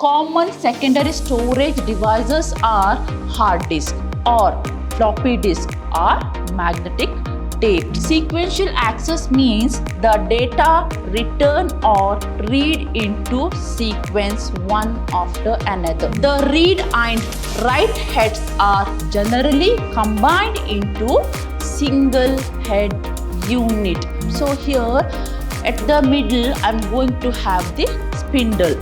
common secondary storage devices are hard disk or floppy disk or magnetic tape. Sequential access means the data return or read into sequence one after another. The read and write heads are generally combined into single head unit. So here at the middle I am going to have the spindle.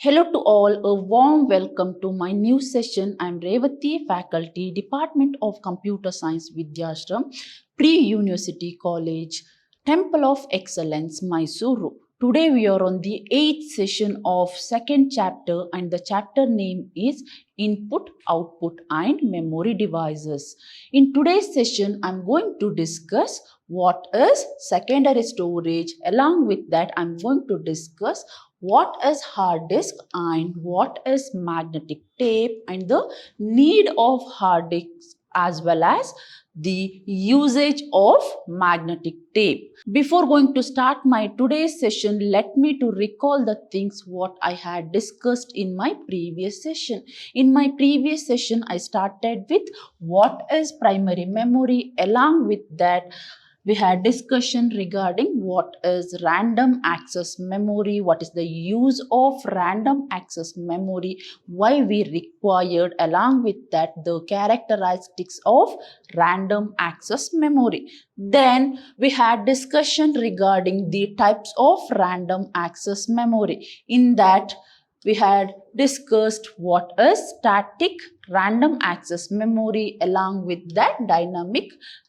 Hello to all, a warm welcome to my new session. I am Revati, Faculty, Department of Computer Science, Vidyashram, Pre-University College, Temple of Excellence, Mysuru. Today we are on the 8th session of second chapter and the chapter name is Input, Output and Memory Devices. In today's session, I am going to discuss what is secondary storage. Along with that, I am going to discuss what is hard disk and what is magnetic tape and the need of hard disk as well as the usage of magnetic tape. Before going to start my today's session, let me to recall the things what I had discussed in my previous session. In my previous session, I started with what is primary memory. Along with that, we had discussion regarding what is random access memory, what is the use of random access memory, why we required, along with that the characteristics of random access memory. Then we had discussion regarding the types of random access memory. In that we had discussed what is static random access memory, along with that dynamic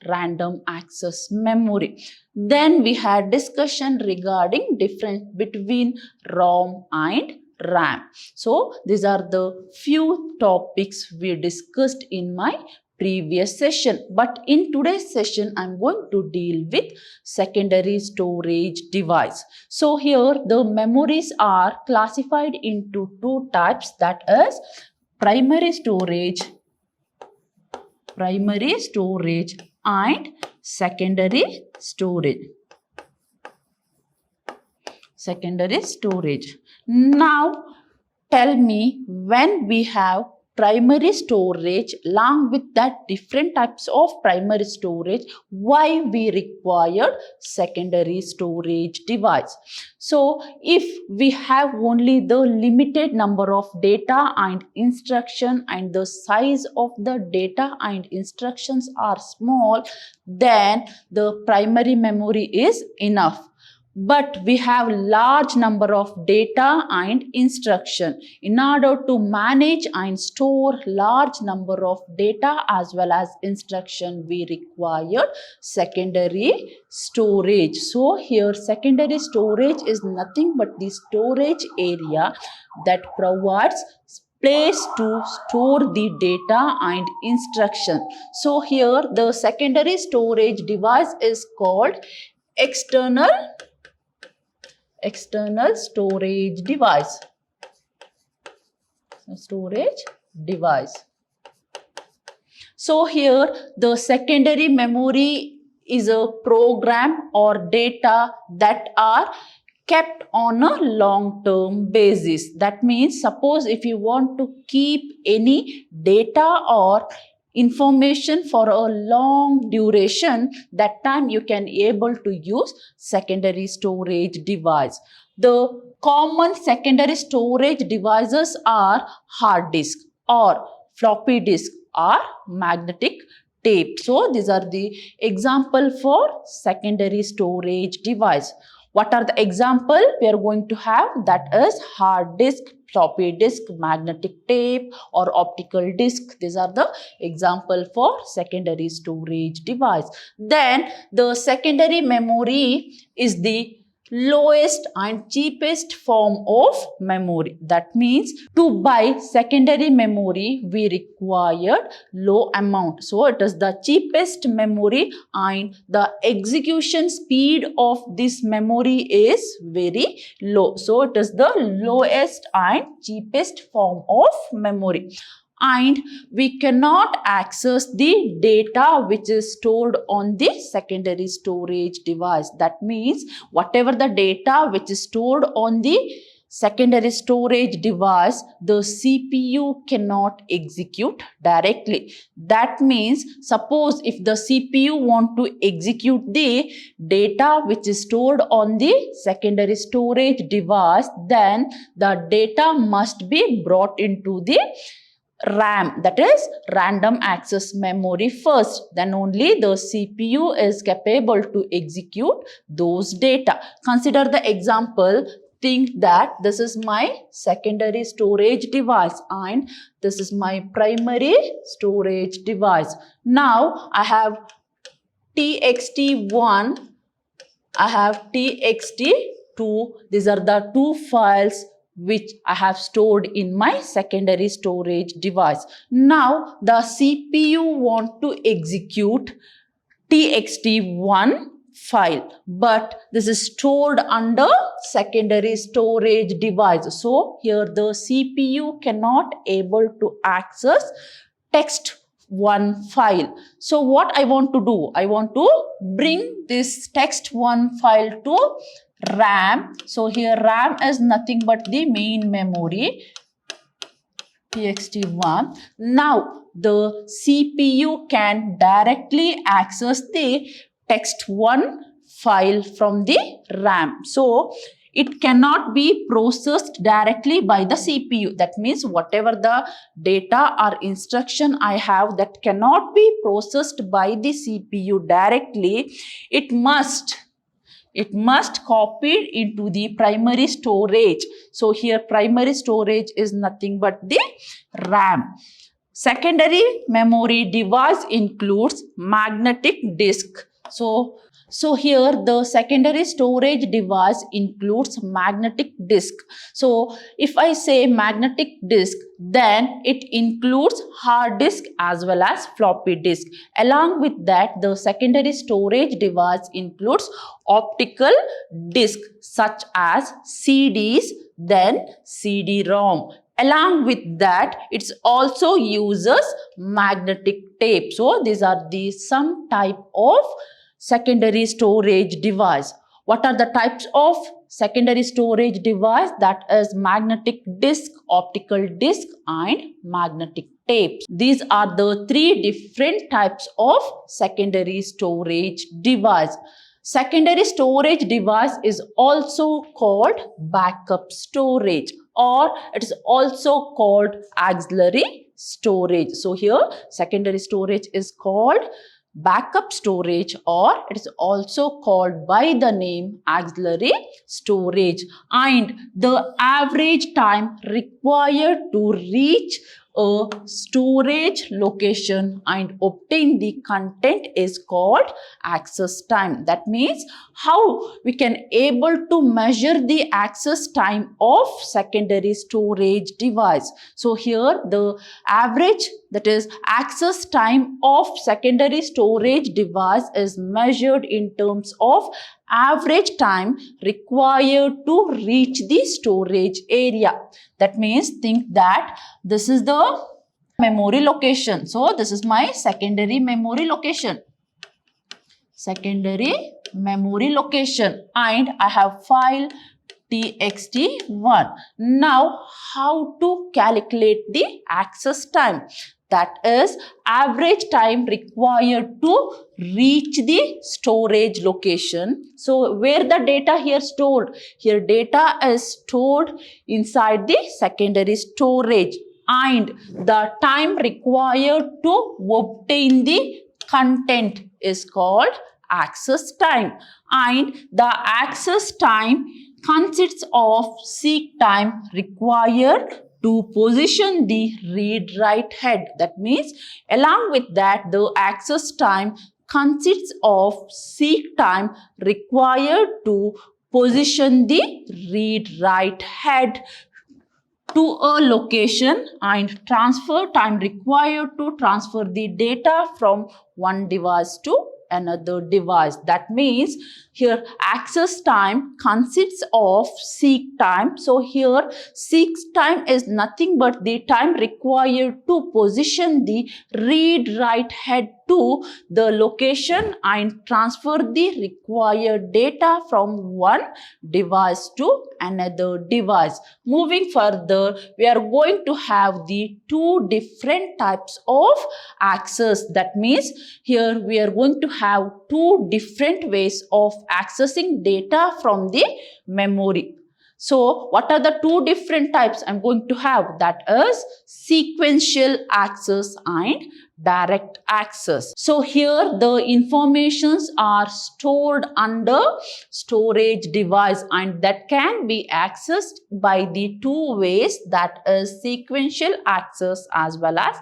random access memory. Then we had discussion regarding difference between ROM and RAM. So these are the few topics we discussed in my previous session. But in today's session, I'm going to deal with secondary storage device. So here the memories are classified into two types, that is primary storage and secondary storage. Now tell me, when we have primary storage, along with that different types of primary storage, why we required secondary storage device. So if we have only the limited number of data and instruction and the size of the data and instructions are small, then the primary memory is enough. But we have large number of data and instruction. In order to manage and store large number of data as well as instruction, we require secondary storage. So here secondary storage is nothing but the storage area that provides place to store the data and instruction. So here the secondary storage device is called external storage device. So here the secondary memory is a program or data that are kept on a long-term basis. That means, suppose if you want to keep any data or information for a long duration, that time you can able to use secondary storage device. The common secondary storage devices are hard disk or floppy disk or magnetic tape. So these are the example for secondary storage device. What are the example we are going to have? That is hard disk, floppy disk, magnetic tape or optical disk. These are the example for secondary storage device. Then the secondary memory is the lowest and cheapest form of memory. That means to buy secondary memory we required low amount. So it is the cheapest memory and the execution speed of this memory is very low. So it is the lowest and cheapest form of memory. and we cannot access the data which is stored on the secondary storage device. That means whatever the data which is stored on the secondary storage device, the CPU cannot execute directly. That means suppose if the CPU want to execute the data which is stored on the secondary storage device, then the data must be brought into the RAM, that is random access memory first. Then only the CPU is capable to execute those data. Consider the example. Think that this is my secondary storage device and this is my primary storage device. Now I have txt1, I have txt2. These are the two files which I have stored in my secondary storage device. Now the CPU want to execute txt1 file, but this is stored under secondary storage device. So here the CPU cannot able to access text1 file. So what I want to do? I want to bring this text1 file to RAM. So here RAM is nothing but the main memory, txt1. Now the CPU can directly access the text1 file from the RAM. So it cannot be processed directly by the CPU. That means whatever the data or instruction I have that cannot be processed by the CPU directly, it must copy into the primary storage. So here primary storage is nothing but the RAM. Secondary memory device includes magnetic disk. So here the secondary storage device includes magnetic disk. So if I say magnetic disk, then it includes hard disk as well as floppy disk. Along with that, the secondary storage device includes optical disk such as CDs, then CD-ROM. Along with that, it also uses magnetic tape. So these are the some type of secondary storage device. What are the types of secondary storage device? That is magnetic disk, optical disk and magnetic tape. These are the three different types of secondary storage device. Secondary storage device is also called backup storage, or it is also called auxiliary storage. So here secondary storage is called backup storage, or it is also called by the name auxiliary storage. And the average time required to reach a storage location and obtain the content is called access time. That means how we can able to measure the access time of secondary storage device. So here the average, that is access time of secondary storage device, is measured in terms of average time required to reach the storage area. That means think that this is the memory location. So this is my secondary memory location. Secondary memory location, and I have file txt1. Now how to calculate the access time? That is average time required to reach the storage location. So where the data here stored? Here data is stored inside the secondary storage, and the time required to obtain the content is called access time. And the access time consists of seek time required to position the read-write head. That means along with that, the access time consists of seek time required to position the read-write head to a location, and transfer time required to transfer the data from one device to another device. That means here access time consists of seek time. So here seek time is nothing but the time required to position the read-write head to the location and transfer the required data from one device to another device. Moving further, we are going to have the two different types of access. That means here we are going to have two different ways of accessing data from the memory. So what are the two different types I'm going to have? That is sequential access and direct access. So here the informations are stored under storage device and that can be accessed by the two ways, that is sequential access as well as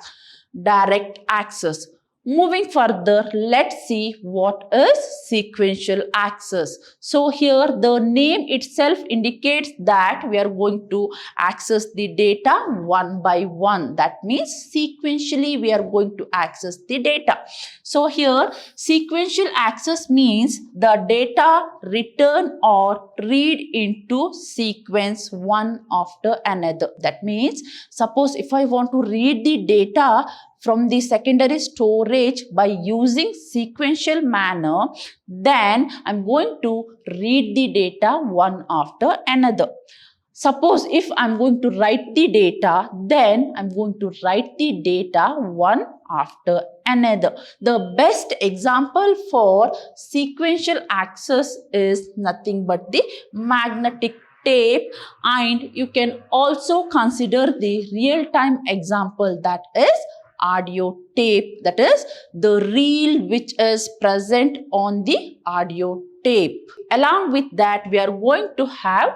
direct access. Moving further, let's see what is sequential access. So here the name itself indicates that we are going to access the data one by one. That means sequentially we are going to access the data. So here sequential access means the data return or read into sequence one after another. That means suppose if I want to read the data from the secondary storage by using sequential manner, then I'm going to read the data one after another. Suppose if I'm going to write the data, then I'm going to write the data one after another. The best example for sequential access is nothing but the magnetic tape, and you can also consider the real-time example, that is audio tape, that is the reel which is present on the audio tape. Along with that, we are going to have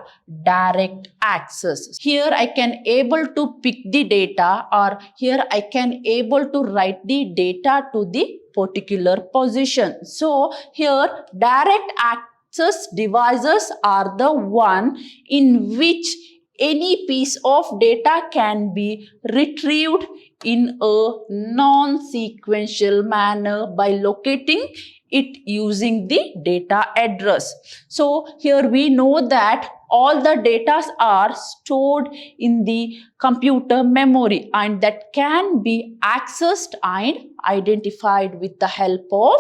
direct access. Here I can able to pick the data, or here I can able to write the data to the particular position. So here direct access devices are the one in which any piece of data can be retrieved in a non-sequential manner by locating it using the data address. So here we know that all the data are stored in the computer memory and that can be accessed and identified with the help of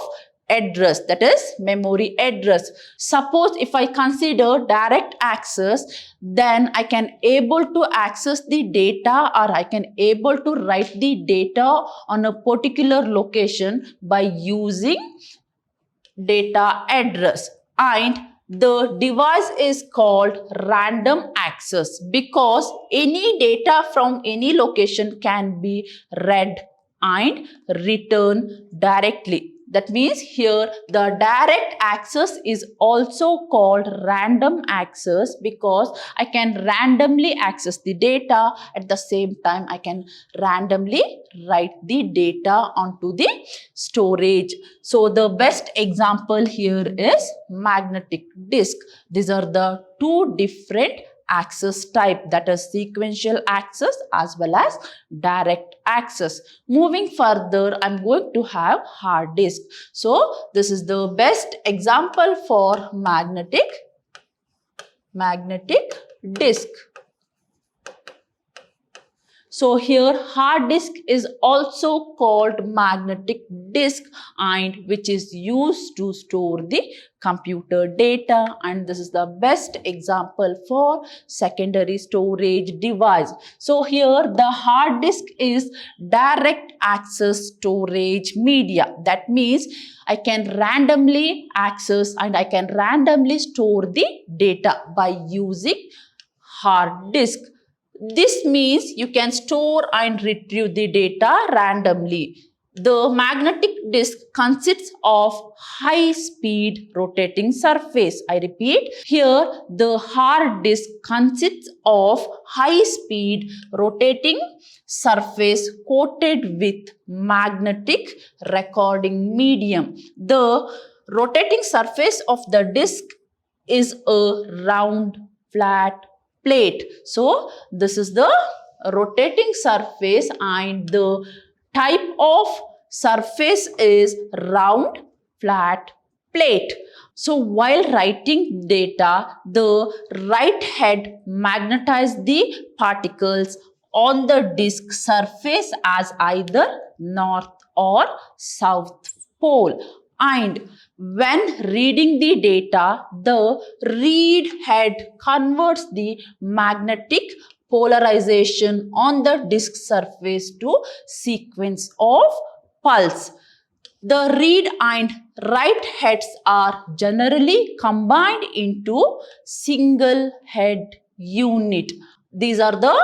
address, that is memory address. Suppose if I consider direct access, then I can able to access the data, or I can able to write the data on a particular location by using data address, and the device is called random access because any data from any location can be read and returned directly. That means here the direct access is also called random access because I can randomly access the data. At the same time, I can randomly write the data onto the storage. So the best example here is magnetic disk. These are the two different access type, that is sequential access as well as direct access. Moving further, I'm going to have hard disk. So this is the best example for magnetic disk. So here hard disk is also called magnetic disk, and which is used to store the computer data, and this is the best example for secondary storage device. So here the hard disk is direct access storage media. That means I can randomly access and I can randomly store the data by using hard disk. This means you can store and retrieve the data randomly. The magnetic disk consists of high-speed rotating surface. I repeat, here the hard disk consists of high-speed rotating surface coated with magnetic recording medium. The rotating surface of the disk is a round, flat plate. So this is the rotating surface and the type of surface is round, flat plate. So while writing data, the write head magnetizes the particles on the disk surface as either north or south pole. And when reading the data, the read head converts the magnetic polarization on the disk surface to sequence of pulse. The read and write heads are generally combined into single head unit. These are the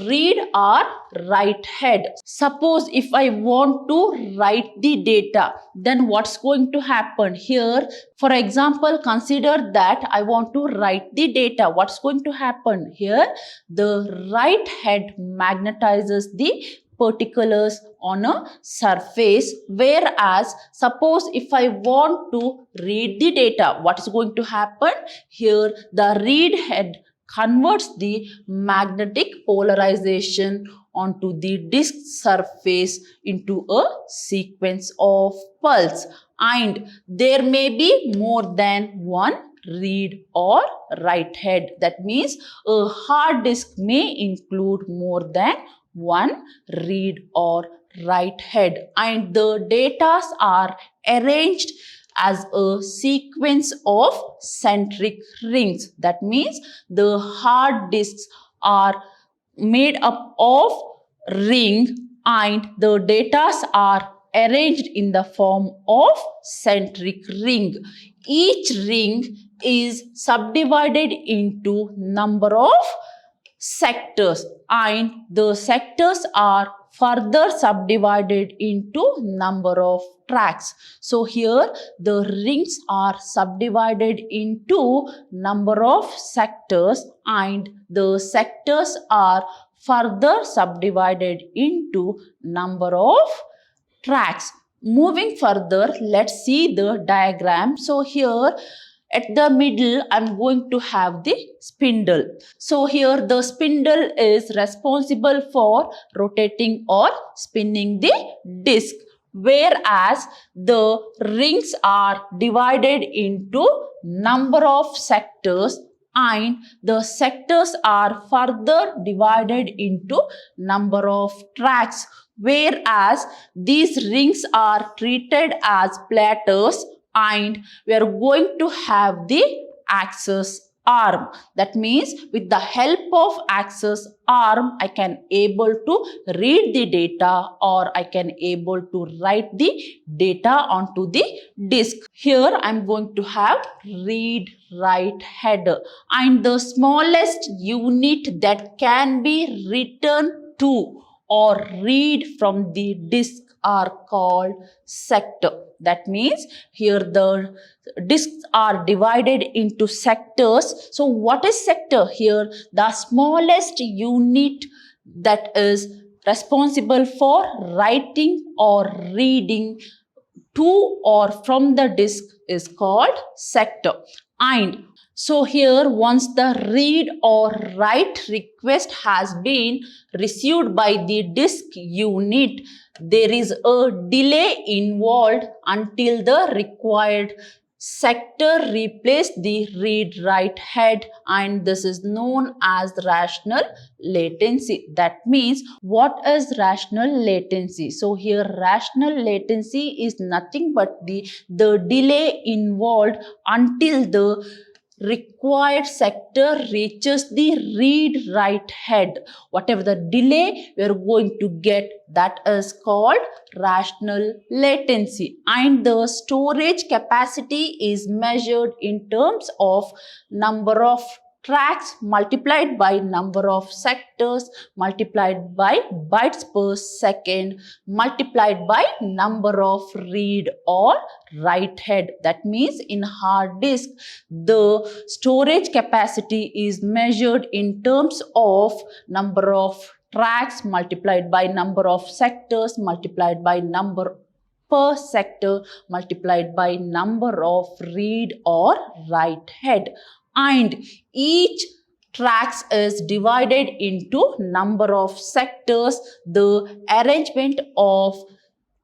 read or write head. Suppose if I want to write the data, then what's going to happen here? For example, consider that I want to write the data. What's going to happen here? The write head magnetizes the particulars on a surface, whereas suppose if I want to read the data, what is going to happen? Here the read head converts the magnetic polarization onto the disk surface into a sequence of pulse, and there may be more than one read or write head. That means a hard disk may include more than one read or write head, and the data are arranged as a sequence of centric rings. That means the hard disks are made up of ring and the data are arranged in the form of centric ring. Each ring is subdivided into number of sectors, and the sectors are further subdivided into number of tracks. So here the rings are subdivided into number of sectors and the sectors are further subdivided into number of tracks. Moving further, let's see the diagram. So here at the middle, I'm going to have the spindle. So here the spindle is responsible for rotating or spinning the disc, whereas the rings are divided into number of sectors and the sectors are further divided into number of tracks, whereas these rings are treated as platters and we are going to have the axis arm. That means with the help of axis arm, I can able to read the data or I can able to write the data onto the disk. Here I am going to have read write head, and the smallest unit that can be written to or read from the disk are called sector. That means here the disks are divided into sectors. So what is sector? Here the smallest unit that is responsible for writing or reading to or from the disk is called sector. And so here once the read or write request has been received by the disk unit, there is a delay involved until the required sector replace the read write head, and this is known as rational latency. That means what is rational latency? So here rational latency is nothing but the delay involved until the required sector reaches the read write head. Whatever the delay we are going to get, that is called rational latency. And the storage capacity is measured in terms of number of tracks multiplied by number of sectors multiplied by bytes per second multiplied by number of read or write head. That means in hard disk the storage capacity is measured in terms of number of tracks multiplied by number of sectors multiplied by number per sector multiplied by number of read or write head. And each tracks is divided into number of sectors. The arrangement of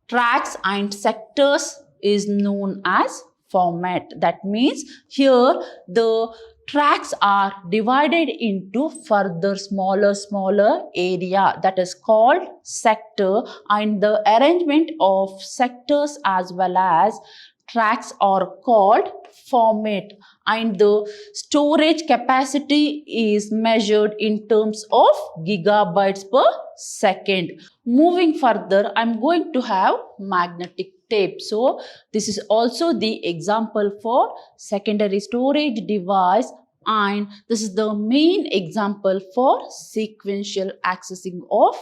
tracks and sectors is known as format. That means here the tracks are divided into further smaller area, that is called sector, and the arrangement of sectors as well as tracks are called format, and the storage capacity is measured in terms of gigabytes per second. Moving further, I'm going to have magnetic tape. So this is also the example for secondary storage device, and this is the main example for sequential accessing of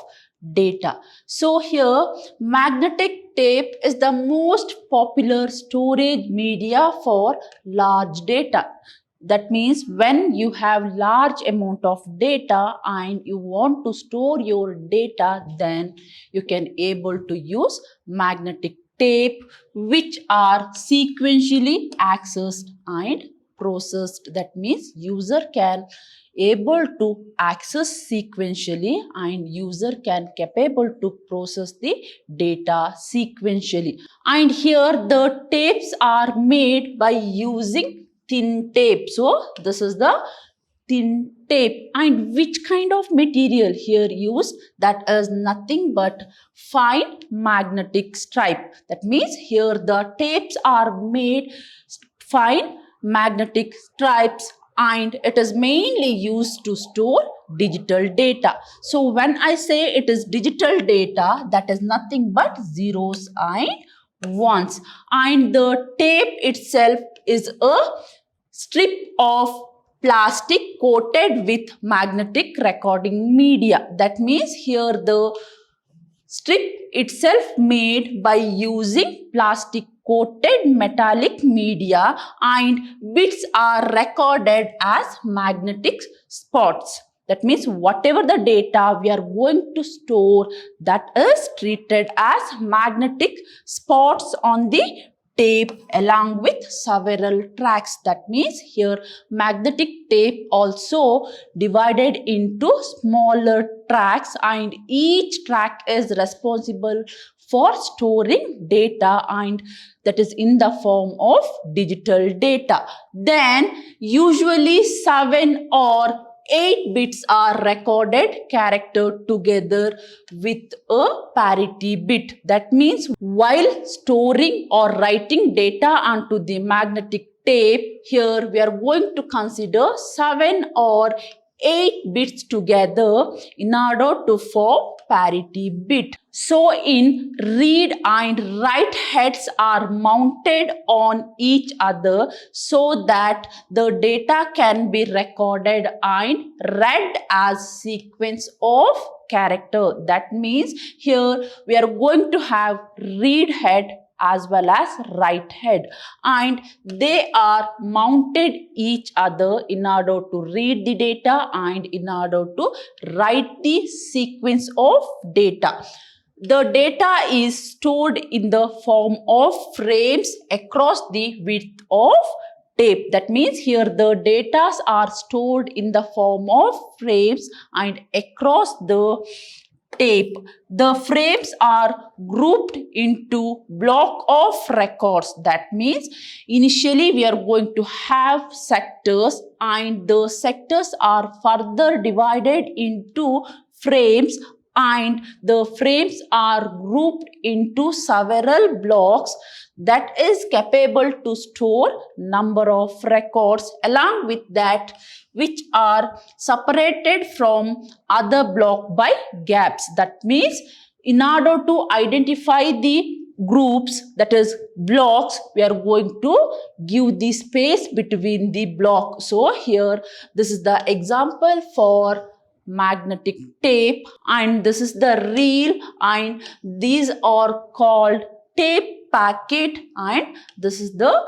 data. So here magnetic tape is the most popular storage media for large data. That means when you have large amount of data and you want to store your data, then you can able to use magnetic tape, which are sequentially accessed and processed. That means user can able to access sequentially and user can capable to process the data sequentially. And here the tapes are made by using thin tape. So this is the thin tape. And which kind of material here used? That is nothing but fine magnetic stripe. That means here the tapes are made fine magnetic stripes, and it is mainly used to store digital data. So when I say it is digital data, that is nothing but zeros and ones. And the tape itself is a strip of plastic coated with magnetic recording media. That means here the strip itself made by using plastic coated metallic media, and bits are recorded as magnetic spots. That means whatever the data we are going to store, that is treated as magnetic spots on the tape along with several tracks. That means here magnetic tape also divided into smaller tracks, and each track is responsible for storing data, and that is in the form of digital data. Then usually 7 or 8 bits are recorded character together with a parity bit. That means while storing or writing data onto the magnetic tape, here we are going to consider 7 or 8 bits together in order to form parity bit. So in read and write heads are mounted on each other so that the data can be recorded and read as sequence of character. That means here we are going to have read head as well as write head, and they are mounted each other in order to read the data and in order to write the sequence of data. The data is stored in the form of frames across the width of tape. That means here the data are stored in the form of frames and across the tape. The frames are grouped into block of records. That means initially we are going to have sectors, and the sectors are further divided into frames, and the frames are grouped into several blocks that is capable to store number of records, along with that which are separated from other block by gaps. That means in order to identify the groups, that is blocks, we are going to give the space between the block. So here this is the example for magnetic tape, and this is the reel, and these are called tape packet, and this is the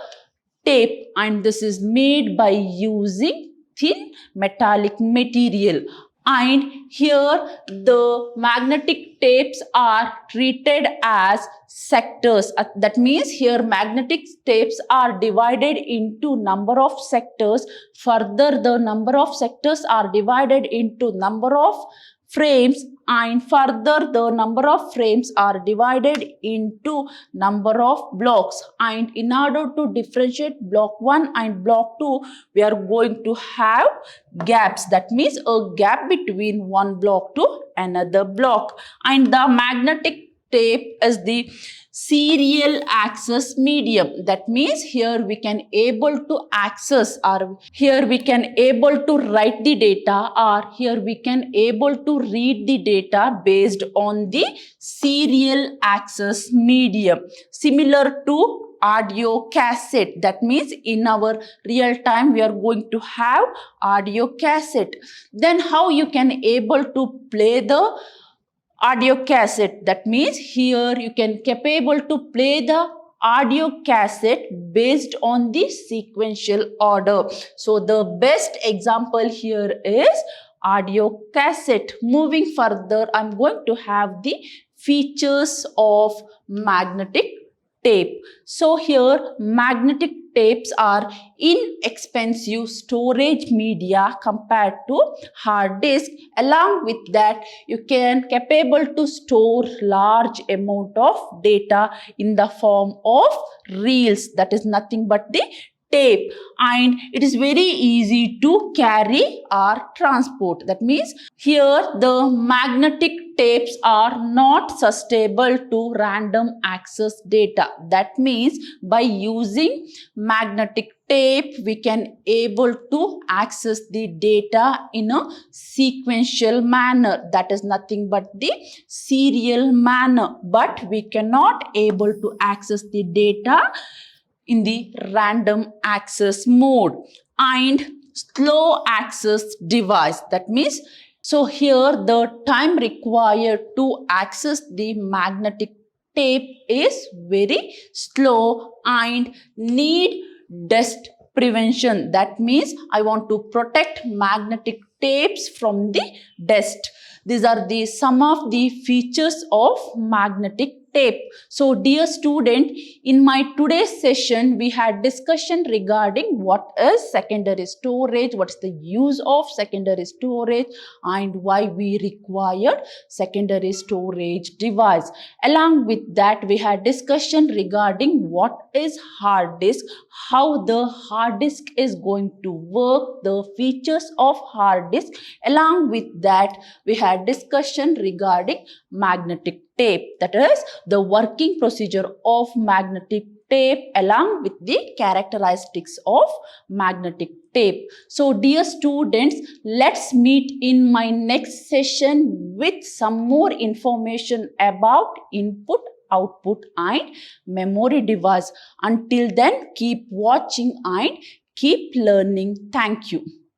tape, and this is made by using thin metallic material. And here the magnetic tapes are treated as sectors. That means here magnetic tapes are divided into number of sectors. Further, the number of sectors are divided into number of frames, and further the number of frames are divided into number of blocks, and in order to differentiate block 1 and block 2 we are going to have gaps, that means a gap between one block to another block. And the magnetic tape is the serial access medium, that means here we can able to access, or here we can able to write the data, or here we can able to read the data based on the serial access medium, similar to audio cassette. That means in our real time we are going to have audio cassette. Then how you can able to play the audio cassette? That means here you can capable to play the audio cassette based on the sequential order. So the best example here is audio cassette. Moving further, I'm going to have the features of magnetic tape. So here magnetic tapes are inexpensive storage media compared to hard disk. Along with that, you can capable to store large amount of data in the form of reels, that is nothing but the tape, and it is very easy to carry or transport. That means here the magnetic tapes are not susceptible to random access data. That means by using magnetic tape we can able to access the data in a sequential manner, that is nothing but the serial manner, but we cannot able to access the data in the random access mode. And slow access device, that means so here the time required to access the magnetic tape is very slow and need dust prevention. That means I want to protect magnetic tapes from the dust. These are the some of the features of magnetic tape. So dear student, in my today's session we had discussion regarding what is secondary storage, what's the use of secondary storage, and why we required secondary storage device. Along with that we had discussion regarding what is hard disk, how the hard disk is going to work, the features of hard disk. Along with that we had discussion regarding magnetic tape, that is the working procedure of magnetic tape along with the characteristics of magnetic tape. So dear students, let's meet in my next session with some more information about input, output and memory device. Until then, keep watching and keep learning. Thank you.